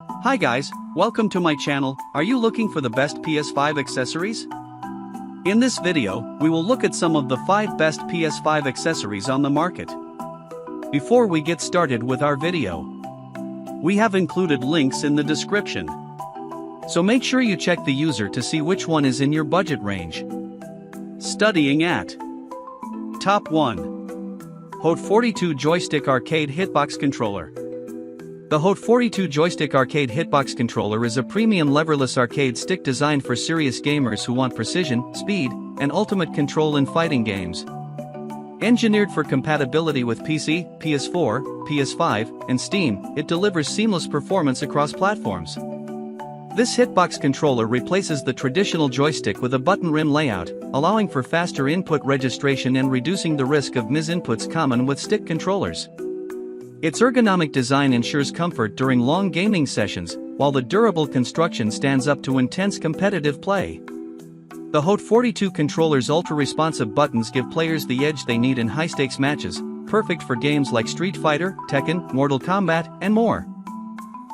Hi guys, welcome to my channel. Are you looking for the best PS5 accessories? In this video, we will look at some of the 5 best PS5 accessories on the market. Before we get started with our video, we have included links in the description. So make sure you check the user to see which one is in your budget range. Studying at Top 1. HOT42 Joystick Arcade Hitbox Controller. The HOT42 Joystick Arcade Hitbox Controller is a premium leverless arcade stick designed for serious gamers who want precision, speed, and ultimate control in fighting games. Engineered for compatibility with PC, PS4, PS5, and Steam, it delivers seamless performance across platforms. This Hitbox controller replaces the traditional joystick with a button rim layout, allowing for faster input registration and reducing the risk of misinputs common with stick controllers. Its ergonomic design ensures comfort during long gaming sessions, while the durable construction stands up to intense competitive play. The HOT42 controller's ultra-responsive buttons give players the edge they need in high-stakes matches, perfect for games like Street Fighter, Tekken, Mortal Kombat, and more.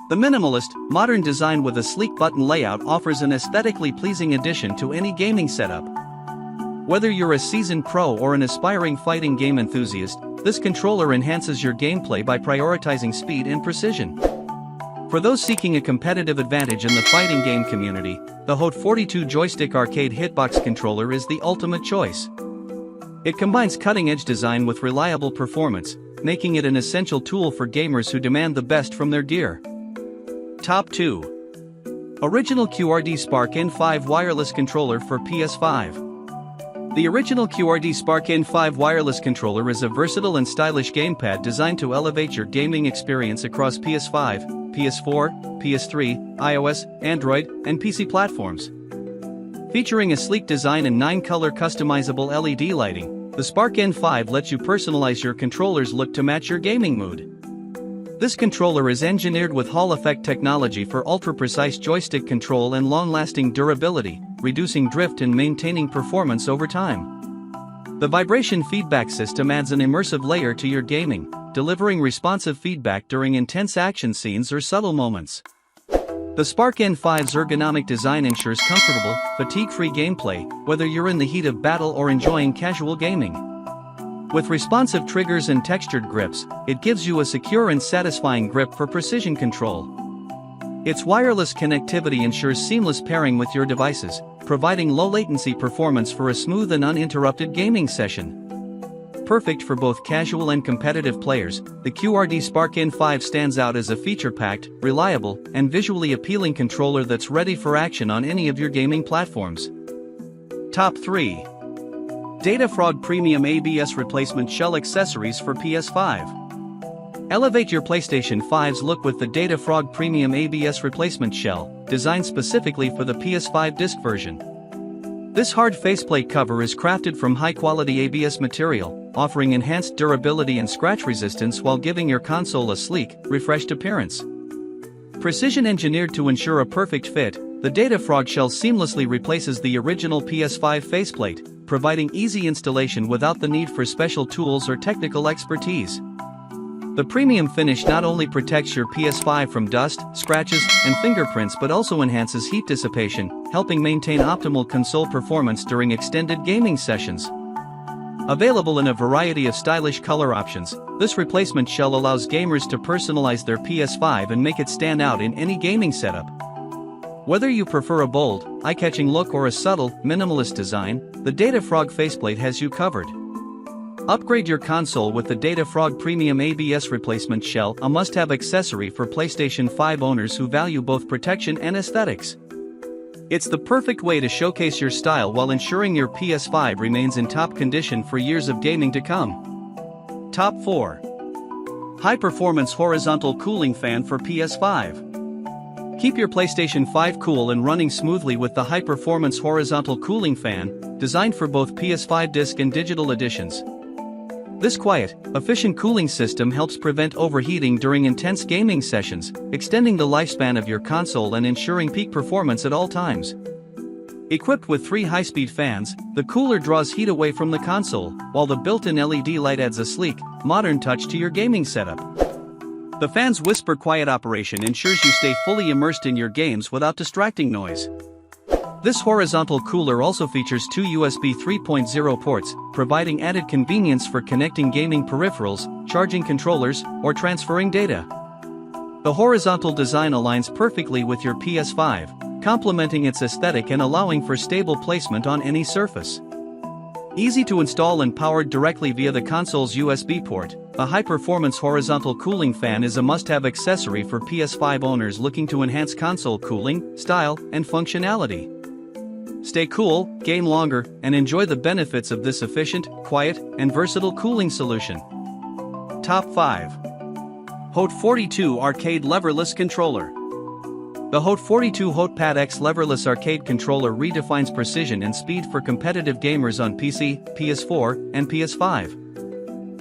The minimalist, modern design with a sleek button layout offers an aesthetically pleasing addition to any gaming setup. Whether you're a seasoned pro or an aspiring fighting game enthusiast, this controller enhances your gameplay by prioritizing speed and precision. For those seeking a competitive advantage in the fighting game community, the HOT42 Joystick Arcade Hitbox Controller is the ultimate choice. It combines cutting-edge design with reliable performance, making it an essential tool for gamers who demand the best from their gear. Top 2. Original QRD Spark N5 Wireless Controller for PS5. The original QRD Spark N5 wireless controller is a versatile and stylish gamepad designed to elevate your gaming experience across PS5, PS4, PS3, iOS, Android, and PC platforms. Featuring a sleek design and 9-color customizable LED lighting, the Spark N5 lets you personalize your controller's look to match your gaming mood. This controller is engineered with Hall effect technology for ultra-precise joystick control and long-lasting durability, reducing drift and maintaining performance over time. The vibration feedback system adds an immersive layer to your gaming, delivering responsive feedback during intense action scenes or subtle moments. The Spark N5's ergonomic design ensures comfortable, fatigue-free gameplay, whether you're in the heat of battle or enjoying casual gaming. With responsive triggers and textured grips, it gives you a secure and satisfying grip for precision control. Its wireless connectivity ensures seamless pairing with your devices, providing low-latency performance for a smooth and uninterrupted gaming session. Perfect for both casual and competitive players, the QRD Spark N5 stands out as a feature-packed, reliable, and visually appealing controller that's ready for action on any of your gaming platforms. Top 3. Datafrog Premium ABS Replacement Shell Accessories for PS5. Elevate your PlayStation 5's look with the Datafrog Premium ABS Replacement Shell, designed specifically for the PS5 disc version. This hard faceplate cover is crafted from high-quality ABS material, offering enhanced durability and scratch resistance while giving your console a sleek, refreshed appearance. Precision engineered to ensure a perfect fit, the Datafrog shell seamlessly replaces the original PS5 faceplate, providing easy installation without the need for special tools or technical expertise. The premium finish not only protects your PS5 from dust, scratches, and fingerprints but also enhances heat dissipation, helping maintain optimal console performance during extended gaming sessions. Available in a variety of stylish color options, this replacement shell allows gamers to personalize their PS5 and make it stand out in any gaming setup. Whether you prefer a bold, eye-catching look or a subtle, minimalist design, the Datafrog faceplate has you covered. Upgrade your console with the Datafrog Premium ABS Replacement Shell, a must-have accessory for PlayStation 5 owners who value both protection and aesthetics. It's the perfect way to showcase your style while ensuring your PS5 remains in top condition for years of gaming to come. Top 4. HighPerformance Horizontal Cooling Fan for PS5. Keep your PlayStation 5 cool and running smoothly with the HighPerformance Horizontal Cooling Fan, designed for both PS5 disc and digital editions. This quiet, efficient cooling system helps prevent overheating during intense gaming sessions, extending the lifespan of your console and ensuring peak performance at all times. Equipped with 3 high-speed fans, the cooler draws heat away from the console, while the built-in LED light adds a sleek, modern touch to your gaming setup. The fan's whisper quiet operation ensures you stay fully immersed in your games without distracting noise. This horizontal cooler also features two USB 3.0 ports, providing added convenience for connecting gaming peripherals, charging controllers, or transferring data. The horizontal design aligns perfectly with your PS5, complementing its aesthetic and allowing for stable placement on any surface. Easy to install and powered directly via the console's USB port, a high-performance horizontal cooling fan is a must-have accessory for PS5 owners looking to enhance console cooling, style, and functionality. Stay cool, game longer, and enjoy the benefits of this efficient, quiet, and versatile cooling solution. Top 5. HOT42 Arcade Leverless Controller. The HOT42 HotPad X Leverless Arcade Controller redefines precision and speed for competitive gamers on PC, PS4, and PS5.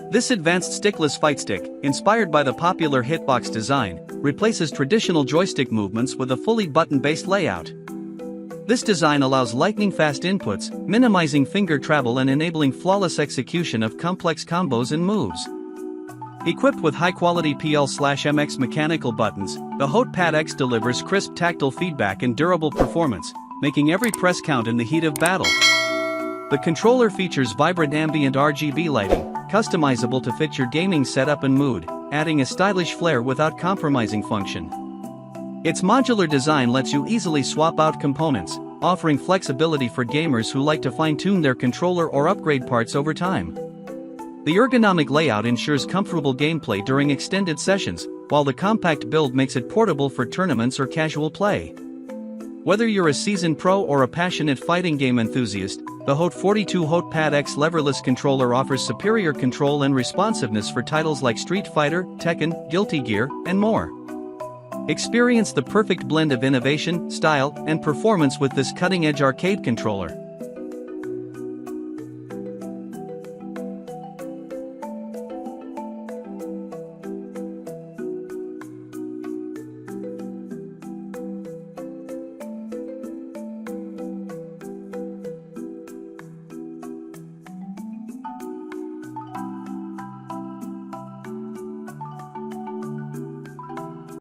This advanced stickless fight stick, inspired by the popular Hitbox design, replaces traditional joystick movements with a fully button-based layout. This design allows lightning-fast inputs, minimizing finger travel and enabling flawless execution of complex combos and moves. Equipped with high-quality PL/MX mechanical buttons, the HotPad X delivers crisp tactile feedback and durable performance, making every press count in the heat of battle. The controller features vibrant ambient RGB lighting, customizable to fit your gaming setup and mood, adding a stylish flair without compromising function. Its modular design lets you easily swap out components, offering flexibility for gamers who like to fine-tune their controller or upgrade parts over time. The ergonomic layout ensures comfortable gameplay during extended sessions, while the compact build makes it portable for tournaments or casual play. Whether you're a seasoned pro or a passionate fighting game enthusiast, the HOT42 HotPad X Leverless Controller offers superior control and responsiveness for titles like Street Fighter, Tekken, Guilty Gear, and more. Experience the perfect blend of innovation, style, and performance with this cutting-edge arcade controller.